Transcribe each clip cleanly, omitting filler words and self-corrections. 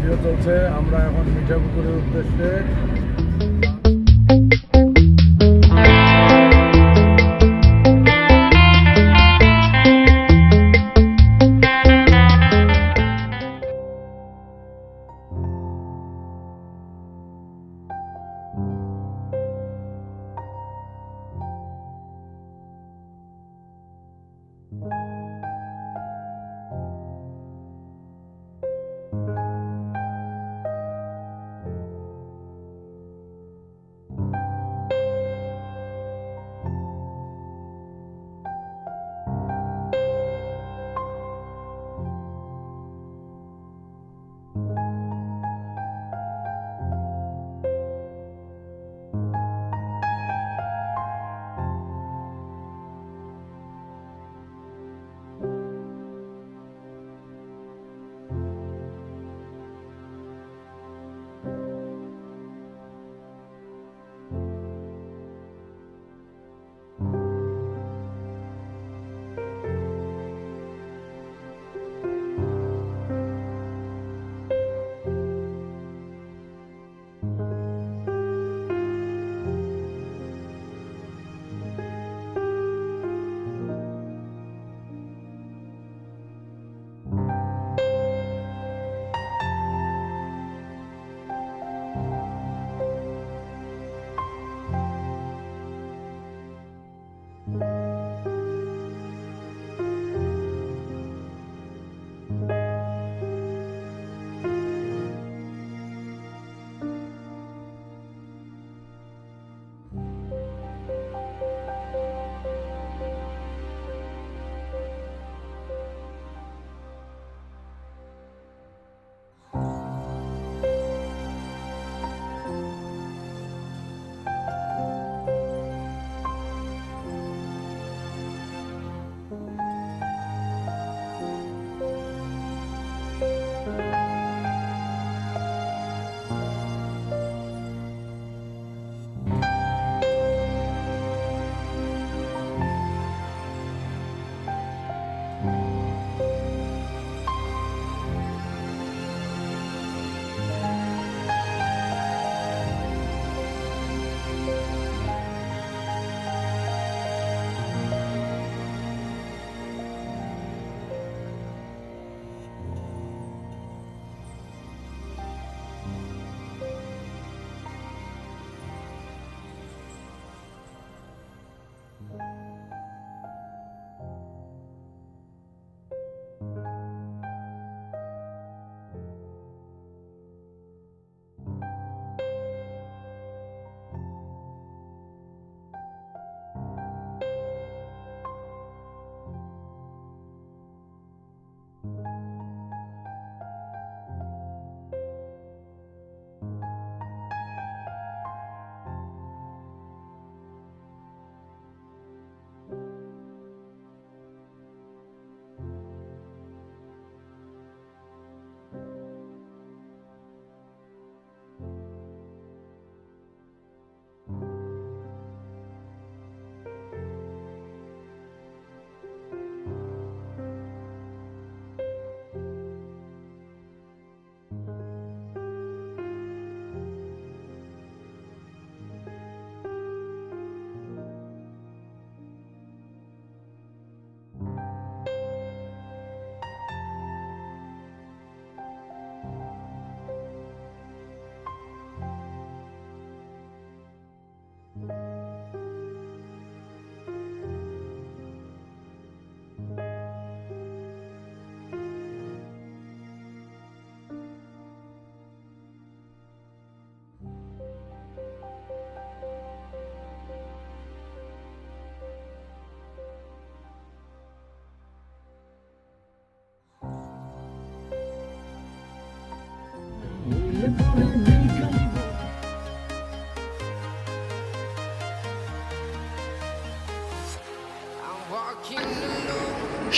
Video চলছে। আমরা এখন মিঠাপুকুরের উদ্দেশ্যে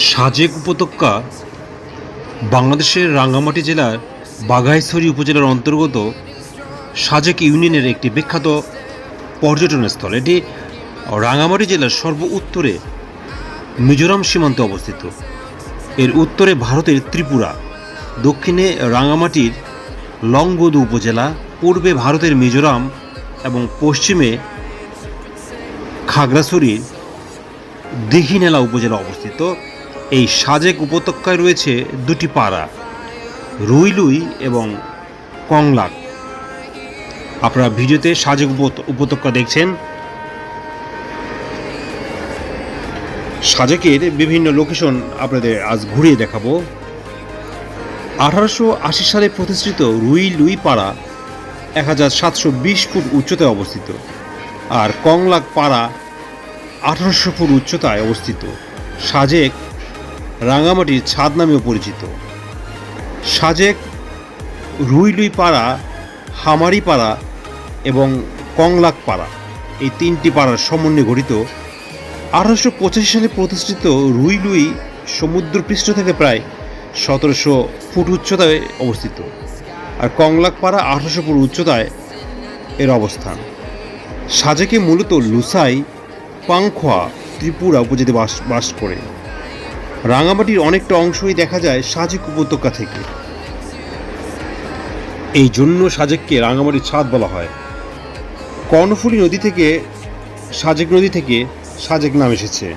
সাজেক উপত্যকা বাংলাদেশের রাঙ্গামাটি জেলার বাঘাইছড়ি উপজেলার অন্তর্গত সাজেক ইউনিয়নের একটি বিখ্যাত পর্যটন স্থল। এটি রাঙ্গামাটি জেলার সর্ব উত্তরে মিজোরাম সীমান্তে অবস্থিত। এর উত্তরে ভারতের ত্রিপুরা, দক্ষিণে রাঙ্গামাটির লংগদু উপজেলা, পূর্বে ভারতের মিজোরাম এবং পশ্চিমে খাগড়াছড়ির দীঘিনালা উপজেলা অবস্থিত। এই সাজেক উপত্যকায় রয়েছে দুটি পাড়া, রুইলুই এবং কংলাক। আপনারা ভিডিওতে সাজেক উপত্যকা দেখছেন। সাজেকের বিভিন্ন লোকেশন আপনাদের আজ ঘুরিয়ে দেখাবো। 1880 সালে প্রতিষ্ঠিত রুইলুই পাড়া 1720 ফুট উচ্চতায় অবস্থিত, আর কংলাক পাড়া 1800 ফুট উচ্চতায় অবস্থিত। সাজেক রাঙামাটির ছাদ নামেও পরিচিত। সাজেক, রুইলুই পাড়া, হামারি পাড়া এবং কংলাক পাড়া, এই তিনটি পাড়ার সমন্বয়ে গঠিত। 1885 সালে প্রতিষ্ঠিত রুইলুই সমুদ্রপৃষ্ঠ থেকে প্রায় 1700 ফুট উচ্চতায় অবস্থিত, আর কংলাক পাড়া 1800 ফুট উচ্চতায় এর অবস্থান। সাজেকে মূলত লুসাই, পাংখোয়া, ত্রিপুরা উপজাতি বাস করে। রাঙামাটির অনেকটা অংশই দেখা যায় সাজেক উপত্যকা থেকে। এই জন্য সাজেককে রাঙামাটির ছাদ বলা হয়। কর্ণফুলী নদী থেকে, সাজেক নদী থেকে সাজেক নাম এসেছে।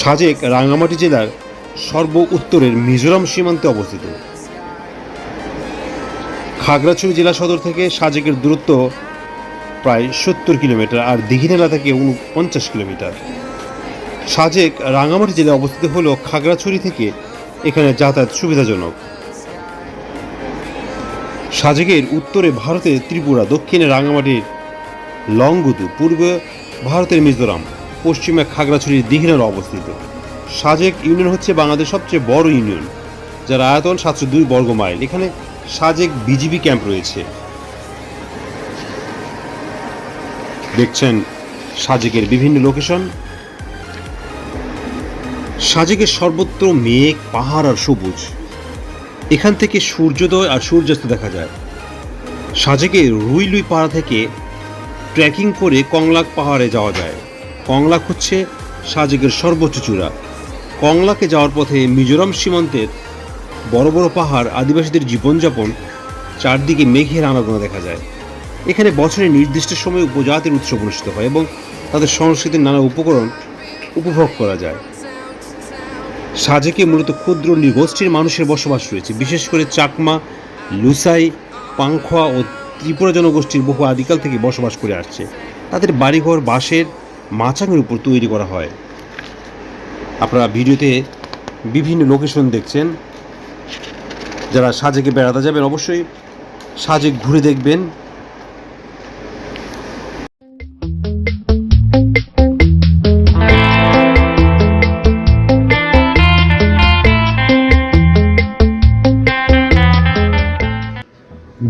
সাজেক রাঙামাটি জেলার সর্ব উত্তরের মিজোরাম সীমান্তে অবস্থিত। খাগড়াছড়ি জেলা সদর থেকে সাজেকের দূরত্ব প্রায় 70 কিলোমিটার, আর দীঘিনালা থেকে 49 কিলোমিটার। সাজেক রাঙামাটি জেলায় অবস্থিত হলেও খাগড়াছড়ি থেকে এখানে যাতায়াত সুবিধাজনক। সাজেকের উত্তরে ভারতের ত্রিপুরা, দক্ষিণে রাঙামাটির লংগদু, পূর্বে ভারতের মিজোরাম, পশ্চিমে খাগড়াছড়ির দীঘিনালা অবস্থিত। সাজেক ইউনিয়ন হচ্ছে বাংলাদেশের সবচেয়ে বড় ইউনিয়ন, যার আয়তন 702 বর্গ মাইল। এখানে সাজেক বিজিবি ক্যাম্প রয়েছে। দেখছেন সাজেকের বিভিন্ন লোকেশন। সাজেকের সর্বত্র মেঘ, পাহাড় আর সবুজ। এখান থেকে সূর্যোদয় আর সূর্যাস্ত দেখা যায়। সাজেকের রুইলুই পাড়া থেকে ট্রেকিং করে কংলাক পাহাড়ে যাওয়া যায়। কংলাক হচ্ছে সাজেকের সর্বোচ্চ চূড়া। কংলাকে যাওয়ার পথে মিজোরাম সীমান্তের বড় বড় পাহাড়, আদিবাসীদের জীবনযাপন, চারদিকে মেঘের আনাগোনা দেখা যায়। এখানে বছরের নির্দিষ্ট সময়ে উপজাতির উৎসব অনুষ্ঠিত হয় এবং তাদের সংস্কৃতির নানা উপকরণ উপভোগ করা যায়। সাজেকে মূলত ক্ষুদ্র নৃগোষ্ঠীর মানুষের বসবাস রয়েছে, বিশেষ করে চাকমা, লুসাই, পাংখোয়া ও ত্রিপুরা জনগোষ্ঠীর বহু আদিকাল থেকে বসবাস করে আসছে। তাদের বাড়িঘর বাঁশের মাচাঙের উপর তৈরি করা হয়। আপনারা ভিডিওতে বিভিন্ন লোকেশন দেখছেন। যারা সাজেকে বেড়াতে যাবেন অবশ্যই সাজেক ঘুরে দেখবেন।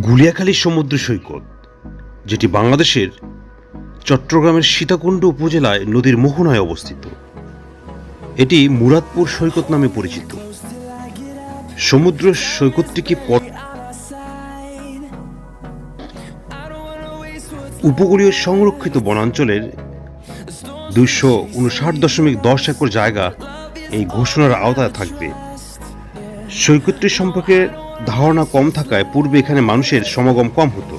গুলিয়াখালী সমুদ্র সৈকত, যেটি বাংলাদেশের চট্টগ্রামের সীতাকুণ্ড উপজেলায় নদীর মোহনায় অবস্থিত। এটি মুরাদপুর সৈকত নামে পরিচিত। সমুদ্র সৈকতটিকে উপকূলীয় সংরক্ষিত বনাঞ্চলের 259.10 একর জায়গা এই ঘোষণার আওতায় থাকবে। সৈকতটি সম্পর্কে ধারণা কম থাকায় পূর্বে এখানে মানুষের সমাগম কম হতো।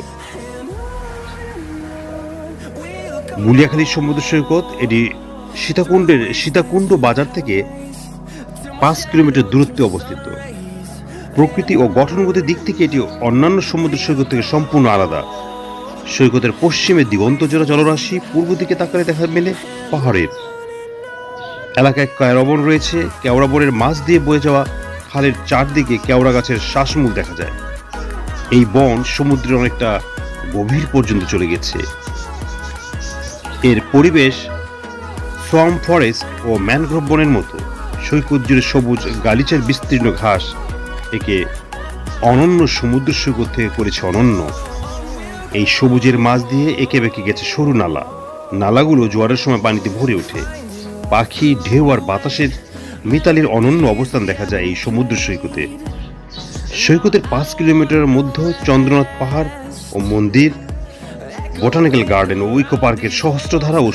গুলিয়াখালী সমুদ্র সৈকত, এটি সীতাকুণ্ড বাজার থেকে 5 কিলোমিটার দূরত্বে অবস্থিত। প্রকৃতি ও গঠনগত দিক থেকে এটি অন্যান্য সমুদ্র সৈকত থেকে সম্পূর্ণ আলাদা। সৈকতের পশ্চিমে দিগন্তজোড়া জলরাশি, পূর্ব দিকে তাকালে দেখা মেলে পাহাড়ের এলাকায় কেওড়া বন রয়েছে। কেওড়া বনের মাছ দিয়ে বয়ে যাওয়া খালের চারদিকে কেওড়া গাছের শ্বাসমূল দেখা যায়। এই বন সমুদ্রের অনেকটা গভীর পর্যন্ত চলে গেছে। এর পরিবেশ সোয়াম্প ফরেস্ট ও ম্যানগ্রোভ বনের মতো। সৈকত জুড়ে সবুজ গালিচার বিস্তীর্ণ ঘাস একে অনন্য সমুদ্র সৈকত থেকে করেছে অনন্য। এই সবুজের মাঝ দিয়ে এঁকে বেঁকে গেছে সরু নালা। নালাগুলো জোয়ারের সময় পানিতে ভরে ওঠে। পাখি, ঢেউ আর বাতাসের মিতালির অনন্য অবস্থান দেখা যায় এই সমুদ্র সৈকতে। সৈকতের 5 কিলোমিটারের মধ্যে চন্দ্রনাথ পাহাড় ও মন্দির, বোটানিক্যাল গার্ডেন ও ইকো পার্কের সহস্রধারা ও